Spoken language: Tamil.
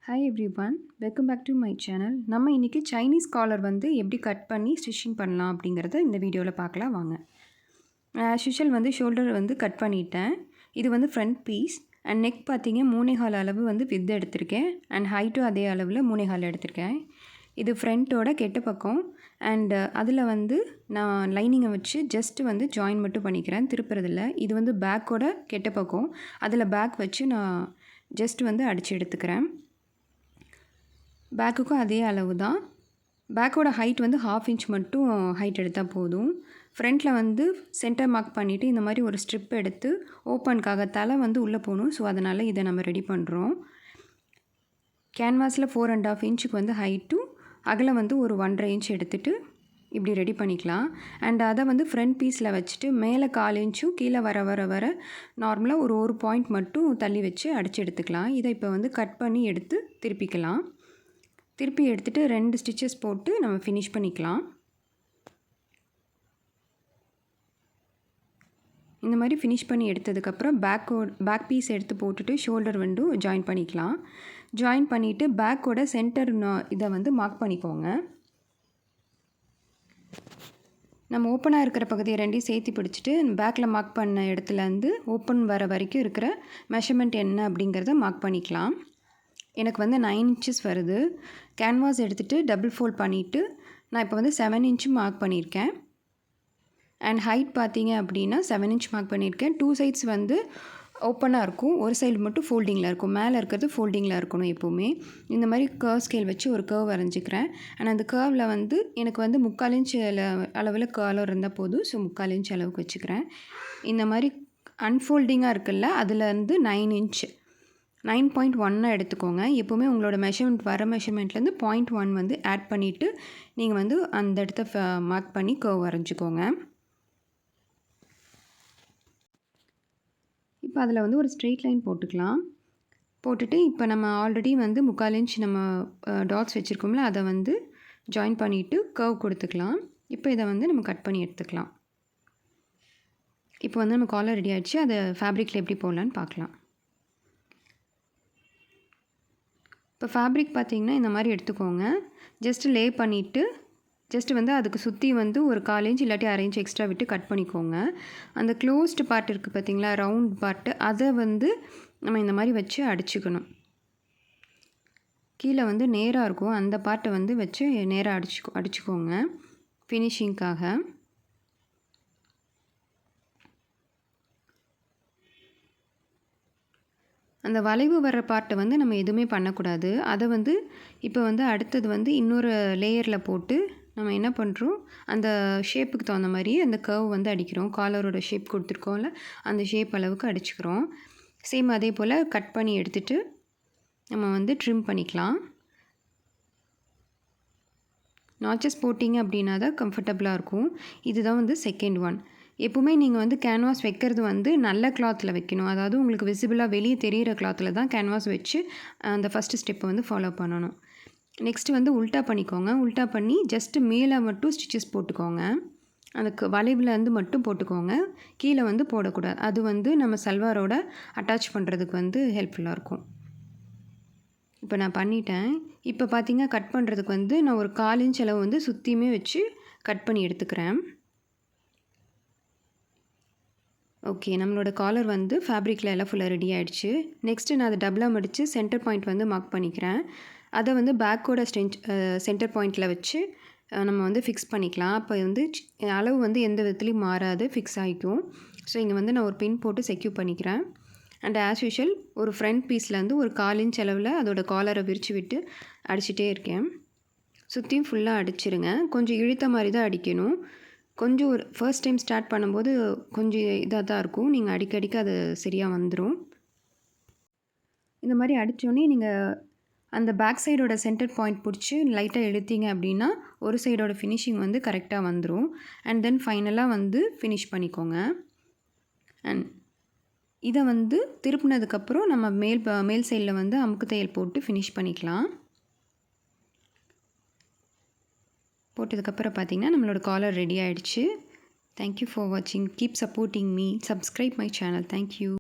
Hi everyone, welcome back to my channel. நம்ம இன்றைக்கி சைனீஸ் காலர் வந்து எப்படி கட் பண்ணி ஸ்டிச்சிங் பண்ணலாம் அப்படிங்கிறத இந்த வீடியோவில் பார்க்கலாம் வாங்க. ஆஸ் யூஷுவல் வந்து ஷோல்டர் வந்து கட் பண்ணிட்டேன். இது வந்து ஃப்ரண்ட் பீஸ் அண்ட் நெக் பார்த்தீங்க 3.25 அளவு வந்து வித் எடுத்திருக்கேன் அண்ட் ஹைட்டும் அதே அளவில் 3.25 எடுத்திருக்கேன். இது ஃப்ரண்ட்டோட கெட்ட பக்கம் அண்ட் அதில் வந்து நான் லைனிங்கை வச்சு ஜஸ்ட்டு வந்து ஜாயின் மட்டும் பண்ணிக்கிறேன், திருப்புறதில்ல. இது வந்து பேக்கோட கெட்ட பக்கம், அதில் பேக் வச்சு நான் ஜஸ்ட் வந்து அடித்து எடுத்துக்கிறேன். பேக்குக்கும் அதே அளவு தான். பேக்கோட ஹைட் வந்து 1/2 இன்ச் மட்டும் ஹைட் எடுத்தால் போதும். ஃப்ரண்ட்டில் வந்து சென்டர் மார்க் பண்ணிவிட்டு இந்த மாதிரி ஒரு ஸ்ட்ரிப் எடுத்து ஓப்பனுக்காக தலை வந்து உள்ளே போகணும். ஸோ அதனால் இதை நம்ம ரெடி பண்ணுறோம். கேன்வாஸில் 4.5 இன்ச்சுக்கு வந்து ஹைட்டும் அகலம் வந்து ஒரு 1.5 இன்ச் எடுத்துகிட்டு இப்படி ரெடி பண்ணிக்கலாம். அண்ட் அதை வந்து ஃப்ரண்ட் பீஸில் வச்சுட்டு மேலே 1/4 இன்ச்சும் கீழே வர நார்மலாக ஒரு பாயிண்ட் மட்டும் தள்ளி வச்சு அடித்து எடுத்துக்கலாம். இதை இப்போ வந்து கட் பண்ணி எடுத்து திருப்பிக்கலாம். திருப்பி எடுத்துகிட்டு 2 ஸ்டிச்சஸ் போட்டு நம்ம ஃபினிஷ் பண்ணிக்கலாம். இந்த மாதிரி ஃபினிஷ் பண்ணி எடுத்ததுக்கப்புறம் பேக் பீஸ் எடுத்து போட்டுட்டு ஷோல்டர் வந்து ஜாயின் பண்ணிக்கலாம். ஜாயின் பண்ணிவிட்டு பேக்கோட சென்டர் இதை வந்து மார்க் பண்ணிக்கோங்க. நம்ம ஓப்பனாக இருக்கிற பகுதியை ரெண்டையும் சேர்த்து பிடிச்சிட்டு பேக்கில் மார்க் பண்ண இடத்துலேருந்து ஓப்பன் வர வரைக்கும் இருக்கிற மெஷர்மெண்ட் என்ன அப்படிங்கிறத மார்க் பண்ணிக்கலாம். எனக்கு வந்து 9 இன்ச்சஸ் வருது. கேன்வாஸ் எடுத்துகிட்டு டபுள் ஃபோல்ட் பண்ணிவிட்டு நான் இப்போ வந்து 7 இன்ச்சு மார்க் பண்ணியிருக்கேன். அண்ட் ஹைட் பார்த்தீங்க அப்படின்னா 7 இன்ச் மார்க் பண்ணியிருக்கேன். 2 சைட்ஸ் வந்து ஓப்பனாக இருக்கும், ஒரு சைடு மட்டும் ஃபோல்டிங்கில் இருக்கும். மேலே இருக்கிறது ஃபோல்டிங்கில் இருக்கணும் எப்போவுமே. இந்த மாதிரி கர்வ் ஸ்கேல் வச்சு ஒரு கர்வ் வரைஞ்சிக்கிறேன். அண்ட் அந்த கர்வில் வந்து எனக்கு வந்து 3/4 இன்ச் அளவில் காலர் இருந்தால் போதும். ஸோ 3/4 இன்ச் அளவுக்கு வச்சுக்கிறேன். இந்த மாதிரி அன்ஃபோல்டிங்காக இருக்குல்ல, அதுலேருந்து 9 இன்ச்சு 9.1 எடுத்துக்கோங்க. எப்போவுமே உங்களோட மெஷர்மெண்ட்லேருந்து 0.1 வந்து ஆட் பண்ணிவிட்டு நீங்கள் வந்து அந்த இடத்த மார்க் பண்ணி கர்வ் வரைஞ்சிக்கோங்க. இப்போ அதில் வந்து ஒரு ஸ்ட்ரெயிட் லைன் போட்டுக்கலாம். போட்டுட்டு இப்போ நம்ம ஆல்ரெடி வந்து 3/4 இன்ச் நம்ம டாட்ஸ் வச்சுருக்கோம்ல, அதை வந்து ஜாயின் பண்ணிவிட்டு கர்வ் கொடுத்துக்கலாம். இப்போ இதை வந்து நம்ம கட் பண்ணி எடுத்துக்கலாம். இப்போ வந்து நம்ம காலர் ரெடி ஆகிடுச்சு. அதை ஃபேப்ரிக்கில் எப்படி போடலான்னு பார்க்கலாம். இப்போ ஃபேப்ரிக் பார்த்திங்கன்னா இந்த மாதிரி எடுத்துக்கோங்க. ஜஸ்ட்டு லே பண்ணிவிட்டு ஜஸ்ட்டு வந்து அதுக்கு சுற்றி வந்து ஒரு 1/4 இன்ச் இல்லாட்டி 1/2 இன்ச் எக்ஸ்ட்ரா விட்டு கட் பண்ணிக்கோங்க. அந்த க்ளோஸ்டு பார்ட் இருக்குது பார்த்திங்களா, ரவுண்ட் பார்ட்டு, அதை வந்து நம்ம இந்த மாதிரி வச்சு அடிச்சுக்கணும். கீழே வந்து நேராக இருக்கும், அந்த பார்ட்டை வந்து வச்சு நேராக அடிச்சுக்கோங்க ஃபினிஷிங்காக. அந்த வளைவு வர பார்ட்டை வந்து நம்ம எதுவுமே பண்ணக்கூடாது. அதை வந்து இப்போ வந்து அடுத்தது வந்து இன்னொரு லேயரில் போட்டு நம்ம என்ன பண்ணுறோம், அந்த ஷேப்புக்கு தகுந்த மாதிரி அந்த கர்வ் வந்து அடிக்கிறோம். காலரோட ஷேப் கொடுத்துருக்கோம்ல, அந்த ஷேப் அளவுக்கு அடிச்சுக்கிறோம். சேம் அதே போல் கட் பண்ணி எடுத்துகிட்டு நம்ம வந்து ட்ரிம் பண்ணிக்கலாம். நாச்சஸ் போட்டிங்க அப்படின்னா தான் கம்ஃபர்டபுளாக இருக்கும். இதுதான் வந்து செகண்ட் ஒன். எப்போவுமே நீங்கள் வந்து கேன்வாஸ் வைக்கிறது வந்து நல்ல கிளாத்தில் வைக்கணும். அதாவது உங்களுக்கு விசிபிளாக வெளியே தெரிகிற கிளாத்தில் தான் கேன்வாஸ் வச்சு அந்த ஃபஸ்ட்டு ஸ்டெப்பை வந்து ஃபாலோ பண்ணணும். நெக்ஸ்ட்டு வந்து உல்ட்டா பண்ணிக்கோங்க. உல்ட்டா பண்ணி ஜஸ்ட்டு மேலே மட்டும் ஸ்டிச்சஸ் போட்டுக்கோங்க. அதுக்கு வளைவுலேருந்து மட்டும் போட்டுக்கோங்க, கீழே வந்து போடக்கூடாது. அது வந்து நம்ம சல்வாரோட அட்டாச் பண்ணுறதுக்கு வந்து ஹெல்ப்ஃபுல்லாக இருக்கும். இப்போ நான் பண்ணிட்டேன். இப்போ பார்த்தீங்க கட் பண்ணுறதுக்கு வந்து நான் ஒரு 1/4 இன்ச் அளவு வந்து சுற்றியுமே வச்சு கட் பண்ணி எடுத்துக்கிறேன். ஓகே, நம்மளோட காலர் வந்து ஃபேப்ரிக்கில் எல்லாம் ஃபுல்லாக ரெடி ஆகிடுச்சு. நெக்ஸ்ட்டு நான் அதை டபுளாக மடித்து சென்டர் பாயிண்ட் வந்து மார்க் பண்ணிக்கிறேன். அதை வந்து பேக்கோட சென்டர் பாயிண்ட்டில் வச்சு நம்ம வந்து ஃபிக்ஸ் பண்ணிக்கலாம். அப்போ வந்து அளவு வந்து எந்த விதத்துலையும் மாறாது, ஃபிக்ஸ் ஆகிக்கும். ஸோ இங்கே வந்து நான் ஒரு பின் போட்டு செக்யூர் பண்ணிக்கிறேன். அண்ட் ஆஸ் யூஷுவல் ஒரு ஃப்ரண்ட் பீஸ்லேருந்து ஒரு 1/4 இன்ச் அளவில் அதோட காலரை விரித்து விட்டு அடிச்சுட்டே இருக்கேன். சுற்றியும் ஃபுல்லாக அடிச்சிருங்க. கொஞ்சம் இழுத்த மாதிரி தான் அடிக்கணும். கொஞ்சம் ஒரு ஃபர்ஸ்ட் டைம் ஸ்டார்ட் பண்ணும்போது கொஞ்சம் இதாக தான் இருக்கும். நீங்கள் அடிக்கடிக்க அது சரியாக வந்துடும். இந்த மாதிரி அடித்தோடனே நீங்கள் அந்த பேக் சைடோட சென்டர் பாயிண்ட் பிடிச்சி லைட்டாக இழுத்தீங்க அப்படின்னா ஒரு சைடோட ஃபினிஷிங் வந்து கரெக்டாக வந்துடும். அண்ட் தென் ஃபைனலாக வந்து ஃபினிஷ் பண்ணிக்கோங்க. அண்ட் இதை வந்து திருப்பினதுக்கப்புறம் நம்ம மேல் சைடில் வந்து அமுக்கு தையல் போட்டு ஃபினிஷ் பண்ணிக்கலாம். போட்டதுக்கப்புறம் பார்த்திங்கன்னா நம்மளோட காலர் ரெடி ஆகிடுச்சு. தேங்க்யூ ஃபார் வாட்சிங். Keep supporting me. Subscribe my channel. Thank you.